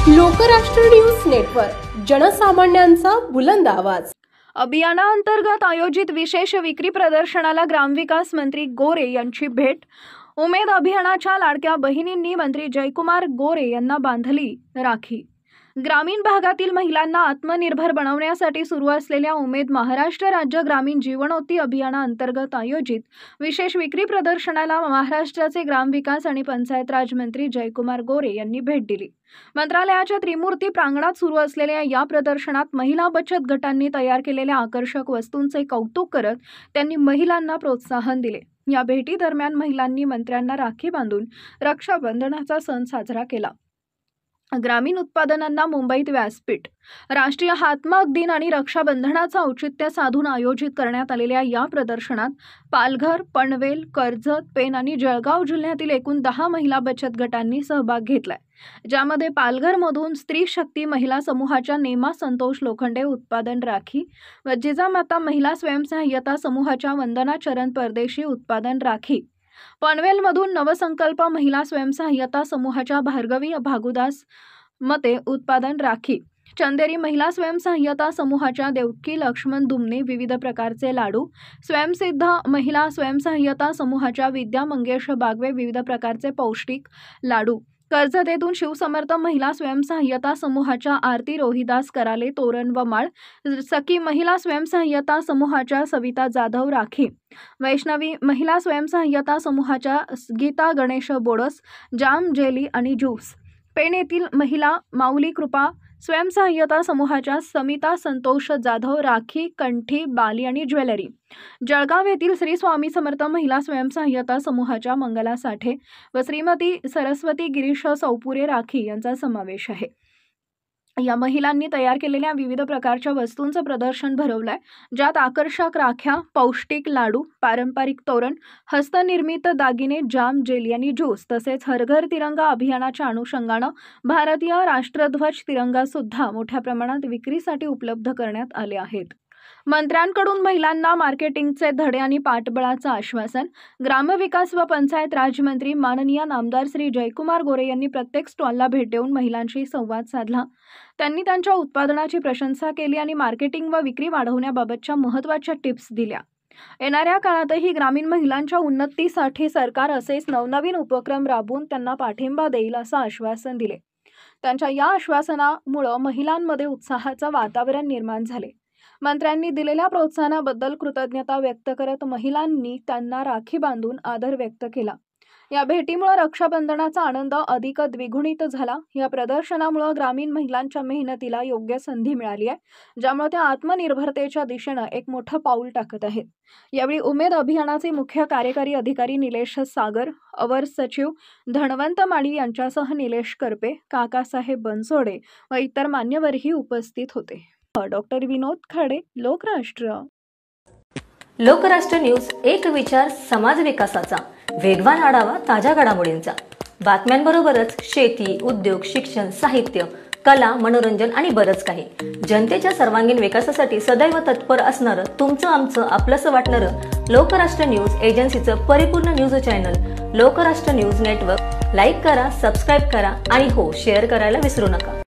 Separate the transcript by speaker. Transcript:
Speaker 1: Lokrashtra news network, जनसामान्यांचा बुलंद आवाज।
Speaker 2: अभियानांतर्गत आयोजित विशेष विक्री प्रदर्शनाला ग्रामविकास मंत्री गोरे यांची भेट। उमेद अभियानाच्या लाडक्या बहिणींनी मंत्री जयकुमार गोरे यांना बांधली राखी। ग्रामीण भागातील महिलांना आत्मनिर्भर बनवण्यासाठी सुरू असलेल्या उमेद महाराष्ट्र राज्य ग्रामीण जीवनोत्ती अभियानांतर्गत आयोजित विशेष विक्री प्रदर्शनाला महाराष्ट्राचे ग्रामविकास आणि पंचायत राज मंत्री जयकुमार गोरे यांनी भेट दिली। मंत्रालयाच्या त्रिमूर्ती प्रांगणात सुरू असलेल्या या प्रदर्शनात महिला बचत गटांनी तयार केलेल्या आकर्षक वस्तूंचे कौतुक करत त्यांनी महिलांना प्रोत्साहन दिले। या भेटी दरम्यान महिलांनी मंत्र्यांना राखी बांधून रक्षाबंधनाचा सण साजरा केला। ग्रामीण उत्पादनांना मुंबईत व्यासपीठ। राष्ट्रीय हातमाग दिन आणि रक्षाबंधनाचा औचित्य साधून आयोजित करण्यात आलेल्या या प्रदर्शनात पालघर, पनवेल, कर्जत, पेण आणि जळगाव जिल्ह्यातील एकूण 10 महिला बचत गटांनी सहभाग घेतलाय, ज्यामध्ये पालघरमधून स्त्री शक्ती महिला समूहाच्या नेमा संतोष लोखंडे उत्पादन राखी व जिजामाता महिला स्वयंसहाय्यता समूहाच्या वंदना चरण परदेशी उत्पादन राखी, पनवेलमधून नवसंकल्प महिला स्वयंसहाय्यता समूहाच्या भार्गवी भागुदास मते उत्पादन राखी, चंदेरी महिला स्वयंसहाय्यता समूहाच्या देवकी लक्ष्मण दुमने विविध प्रकारचे लाडू, स्वयंसिद्ध महिला स्वयंसहाय्यता समूहाच्या विद्या मंगेश बागवे विविध प्रकारचे पौष्टिक लाडू, कर्जत येथून शिवसमर्थ महिला स्वयंसहाय्यता समूहाच्या आरती रोहिदास कराले तोरण व माळ, सखी महिला स्वयंसहाय्यता समूहाच्या सविता जाधव राखी, वैष्णवी महिला स्वयंसहाय्यता समूहाच्या गीता गणेश बोडस जाम जेली आणि ज्यूस, पेण येथील महिला माऊली कृपा स्वयंसहाय्यता समूहाच्या समिता संतोष जाधव राखी, कंठी, बाली आणि ज्वेलरी, जळगाव येथील श्री स्वामी समर्थ महिला स्वयंसहाय्यता समूहाच्या मंगला साठे व श्रीमती सरस्वती गिरीश सौपुरे राखी यांचा समावेश आहे। या महिलांनी तयार केलेल्या विविध प्रकारच्या वस्तूंचं प्रदर्शन भरवलंय, ज्यात आकर्षक राख्या, पौष्टिक लाडू, पारंपरिक तोरण, हस्तनिर्मित दागिने, जाम, जेली आणि ज्यूस तसेच हर घर तिरंगा अभियानाच्या अनुषंगानं भारतीय राष्ट्रध्वज तिरंगा सुद्धा मोठ्या प्रमाणात विक्रीसाठी उपलब्ध करण्यात आले आहेत। मंत्र्यांकडून महिलांना मार्केटिंगचे धडे आणि पाठबळाचं आश्वासन। ग्रामविकास व पंचायत राज मंत्री माननीय नामदार श्री जयकुमार गोरे यांनी प्रत्येक स्टॉलला भेट देऊन महिलांशी संवाद साधला। त्यांनी त्यांच्या उत्पादनाची प्रशंसा केली आणि मार्केटिंग व विक्री वाढवण्याबाबतच्या महत्त्वाच्या टिप्स दिल्या। येणाऱ्या काळातही ग्रामीण महिलांच्या उन्नतीसाठी सरकार असेच नवनवीन उपक्रम राबवून त्यांना पाठिंबा देईल असं आश्वासन दिले। त्यांच्या या आश्वासनामुळे महिलांमध्ये उत्साहाचं वातावरण निर्माण झाले। मंत्र्यांनी दिलेल्या प्रोत्साहनाबद्दल कृतज्ञता व्यक्त करत महिलांनी त्यांना राखी बांधून आदर व्यक्त केला। या भेटीमुळे रक्षाबंधनाचा आनंद अधिक द्विगुणित झाला। या प्रदर्शनामुळे ग्रामीण महिलांच्या मेहनतीला योग्य संधी मिळाली आहे, ज्यामुळे त्या आत्मनिर्भरतेच्या दिशेने एक मोठं पाऊल टाकत आहेत। यावेळी उमेद अभियानाचे मुख्य कार्यकारी अधिकारी निलेश सागर, अवर सचिव धनवंत माळी यांच्यासह निलेश करपे, काकासाहेब बनसोडे व इतर मान्यवरही उपस्थित होते। डॉक्टर विनोद खाडे, लोकराष्ट्र।
Speaker 3: लोकराष्ट्र न्यूज, एक विचार समाज विकासाचा, वेगवान आढावा ताज्या घडामोडींचा, बातम्यांबरोबरच शेती, उद्योग, शिक्षण, साहित्य, कला, मनोरंजन आणि बरंच काही। जनतेच्या सर्वांगीण विकासासाठी सदैव तत्पर असणारं, तुमचं आमचं आपलंसं वाटणारं लोकराष्ट्र न्यूज एजन्सीचं परिपूर्ण news channel Lokrashtra news network like करा, सबस्क्राईब करा आणि हो, शेअर करायला विसरू नका।